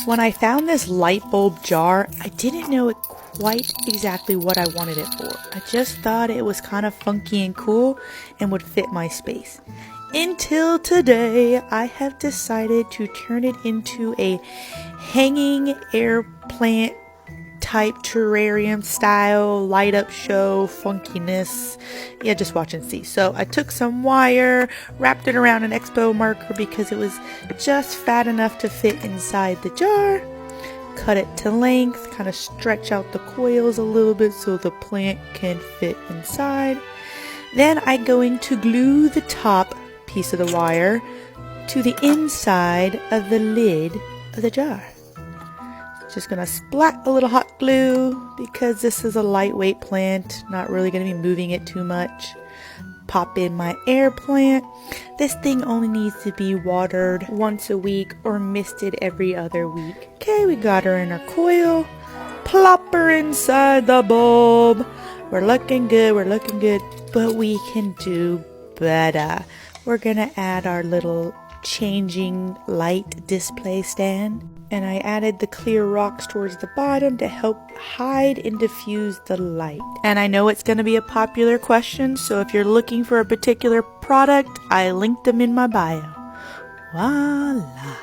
When I found this light bulb jar, I didn't know quite exactly what I wanted it for. I just thought it was kind of funky and cool and would fit my space. Until today, I have decided to turn it into a hanging air plant type terrarium style light up show funkiness. Yeah, just watch and see. So I took some wire, wrapped it around an expo marker because it was just fat enough to fit inside the jar. Cut it to length, kind of stretch out the coils a little bit so the plant can fit inside. Then I'm going to glue the top piece of the wire to the inside of the lid of the jar. Just gonna splat a little hot glue because this is a lightweight plant, not really gonna be moving it too much. Pop in my air plant. This thing only needs to be watered once a week or misted every other week. Okay, we got her in our coil. Plop her inside the bulb. We're looking good, but we can do better. We're gonna add our little changing light display stand, and I added the clear rocks towards the bottom to help hide and diffuse the light. And I know it's going to be a popular question, so if you're looking for a particular product, I linked them in my bio. Voila!